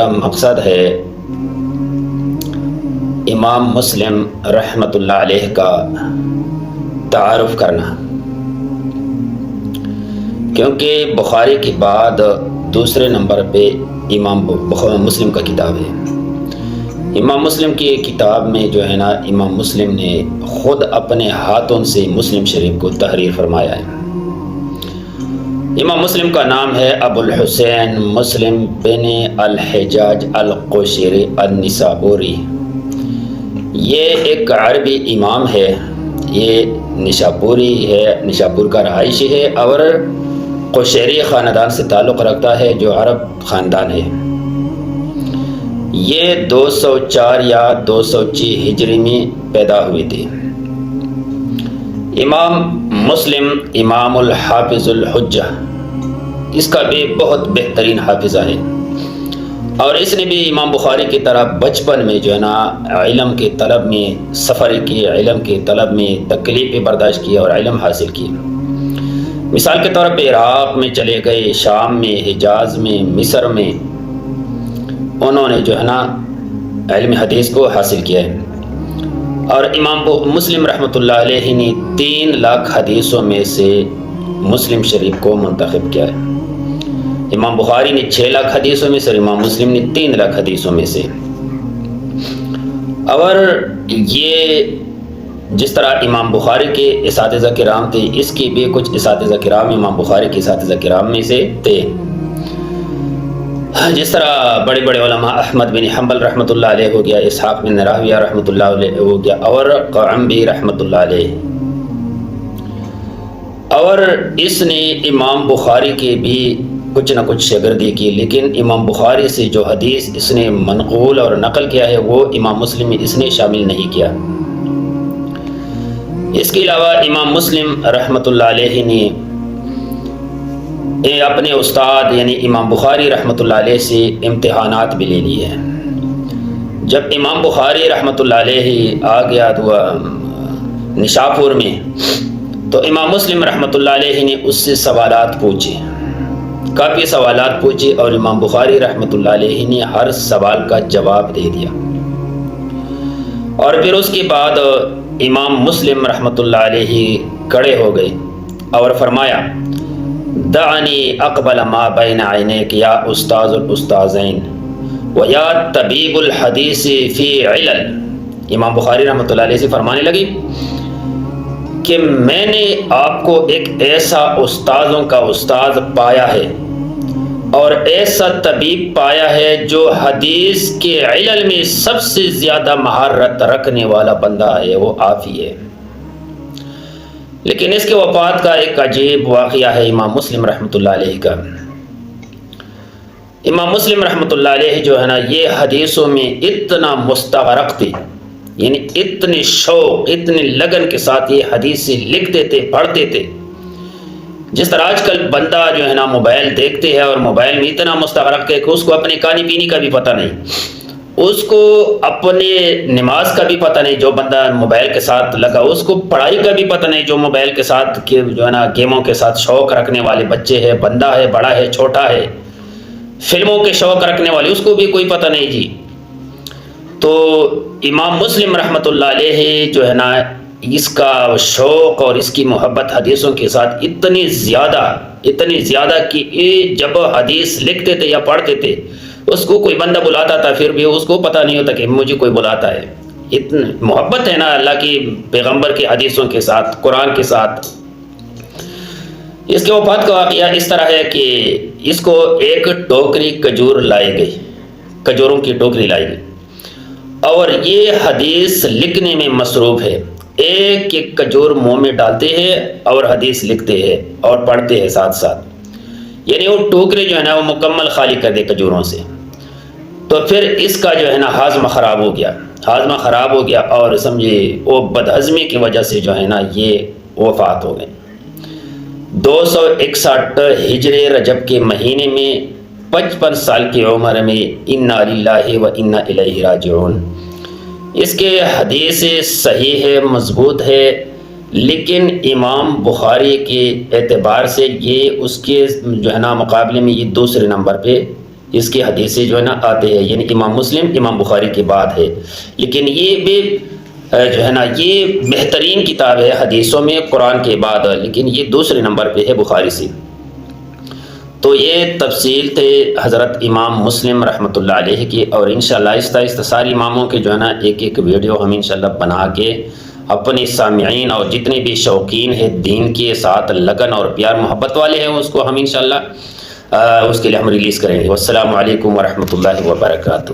کا مقصد ہے امام مسلم رحمۃ اللہ علیہ کا تعارف کرنا، کیونکہ بخاری کے بعد دوسرے نمبر پہ امام مسلم کا کتاب ہے۔ امام مسلم کی کتاب میں جو ہے نا، امام مسلم نے خود اپنے ہاتھوں سے مسلم شریف کو تحریر فرمایا ہے۔ امام مسلم کا نام ہے ابو الحسین مسلم بن الحجاج القشیری النسابوری۔ یہ ایک عربی امام ہے، یہ نشاپوری ہے، نشاپور کا رہائشی ہے اور قشیری خاندان سے تعلق رکھتا ہے جو عرب خاندان ہے۔ یہ 204 یا 206 ہجری میں پیدا ہوئی تھی۔ امام مسلم امام الحافظ الحجہ، اس کا بھی بہت بہترین حافظہ ہے، اور اس نے بھی امام بخاری کی طرح بچپن میں جو ہے نا علم کے طلب میں سفر کی، علم کے طلب میں تکلیف برداشت کی اور علم حاصل کی۔ مثال کے طور پہ عراق میں چلے گئے، شام میں، حجاز میں، مصر میں انہوں نے جو ہے نا علم حدیث کو حاصل کیا ہے، اور امام مسلم رحمۃ اللہ علیہ نے 3 لاکھ حدیثوں میں سے مسلم شریف کو منتخب کیا ہے۔ امام بخاری نے 6 لاکھ حدیثوں میں سے، اور امام مسلم نے 3 لاکھ حدیثوں میں سے۔ اور یہ جس طرح امام بخاری کے اساتذہ کرام تھے، اس کی بھی کچھ اساتذہ کرام امام بخاری کے اساتذہ کرام میں سے تھے، جس طرح بڑے بڑے علماء احمد بن حنبل رحمۃ اللہ علیہ ہو گیا، اسحاق بن راہویہ رحمۃ اللہ علیہ ہو گیا، اور قعنبی رحمۃ اللہ علیہ۔ اور اس نے امام بخاری کے بھی کچھ نہ کچھ شاگردی کی، لیکن امام بخاری سے جو حدیث اس نے منقول اور نقل کیا ہے وہ امام مسلم میں اس نے شامل نہیں کیا۔ اس کے علاوہ امام مسلم رحمۃ اللہ علیہ نے اپنے استاد یعنی امام بخاری رحمۃ اللہ علیہ سے امتحانات بھی لے لیے ہیں۔ جب امام بخاری رحمۃ اللہ علیہ آ گیا نشاپور میں، تو امام مسلم رحمۃ اللہ علیہ نے اس سے سوالات پوچھے، کافی سوالات پوچھے، اور امام بخاری رحمۃ اللہ علیہ نے ہر سوال کا جواب دے دیا۔ اور پھر اس کے بعد امام مسلم رحمۃ اللہ علیہ کھڑے ہو گئے اور فرمایا، دعنی اقبل ما بین عینیک یا استاذ الاستاذین و یا طبیب الحدیث فی علل۔ امام بخاری رحمۃ اللہ علیہ سے فرمانے لگی کہ میں نے آپ کو ایک ایسا استاذوں کا استاذ پایا ہے اور ایسا طبیب پایا ہے جو حدیث کے علل میں سب سے زیادہ مہارت رکھنے والا بندہ ہے، وہ آپ ہی ہے۔ لیکن اس کے وفات کا ایک عجیب واقعہ ہے امام مسلم رحمۃ اللہ علیہ کا۔ امام مسلم رحمۃ اللہ علیہ جو ہے نا، یہ حدیثوں میں اتنا مستغرق تھے، یعنی اتنے شوق، اتنے لگن کے ساتھ یہ حدیثیں لکھتے تھے، پڑھتے تھے۔ جس طرح آج کل بندہ جو ہے نا موبائل دیکھتے ہیں اور موبائل میں اتنا مستغرق ہے کہ اس کو اپنے کھانے پینے کا بھی پتہ نہیں، اس کو اپنے نماز کا بھی پتہ نہیں، جو بندہ موبائل کے ساتھ لگا، اس کو پڑھائی کا بھی پتہ نہیں، جو موبائل کے ساتھ جو ہے نا گیموں کے ساتھ شوق رکھنے والے بچے ہیں، بندہ ہے، بڑا ہے، چھوٹا ہے، فلموں کے شوق رکھنے والے، اس کو بھی کوئی پتہ نہیں جی۔ تو امام مسلم رحمۃ اللہ علیہ جو ہے نا، اس کا شوق اور اس کی محبت حدیثوں کے ساتھ اتنی زیادہ کہ جب حدیث لکھتے تھے یا پڑھتے تھے، اس کو کوئی بندہ بلاتا تھا، پھر بھی اس کو پتہ نہیں ہوتا کہ مجھے کوئی بلاتا ہے۔ اتنی محبت ہے نا اللہ کی پیغمبر کے حدیثوں کے ساتھ، قرآن کے ساتھ۔ اس کے وفات کا واقعہ اس طرح ہے کہ اس کو ایک ٹوکری کھجور لائی گئی، کھجوروں کی ٹوکری لائی گئی، اور یہ حدیث لکھنے میں مصروف ہے، ایک ایک کھجور منہ میں ڈالتے ہیں اور حدیث لکھتے ہیں اور پڑھتے ہیں ساتھ ساتھ، یعنی وہ ٹوکری جو ہے نا وہ مکمل خالی کر دے کھجوروں سے۔ تو پھر اس کا جو ہے نا ہاضمہ خراب ہو گیا، اور سمجھے وہ بدہضمی کی وجہ سے جو ہے نا یہ وفات ہو گئے۔ 261 ہجری رجب کے مہینے میں 55 سال کی عمر میں، انا للہ و انا الیہ راجعون۔ اس کے حدیث صحیح ہے، مضبوط ہے، لیکن امام بخاری کے اعتبار سے یہ اس کے جو ہے نا مقابلے میں یہ دوسرے نمبر پہ اس کی حدیثیں جو ہے نا آتے ہیں، یعنی امام مسلم امام بخاری کے بعد ہے، لیکن یہ بھی جو ہے نا یہ بہترین کتاب ہے حدیثوں میں قرآن کے بعد، لیکن یہ دوسرے نمبر پہ ہے بخاری سے۔ تو یہ تفصیل تھے حضرت امام مسلم رحمۃ اللہ علیہ کی، اور انشاءاللہ آہستہ آہستہ سارے اماموں کے جو ہے نا ایک ایک ویڈیو ہم انشاءاللہ بنا کے اپنے سامعین اور جتنے بھی شوقین ہیں دین کے ساتھ لگن اور پیار محبت والے ہیں اس کو ہم انشاءاللہ اس کے لیے ہم ریلیز کریں گے۔ والسلام علیکم ورحمۃ اللہ وبرکاتہ۔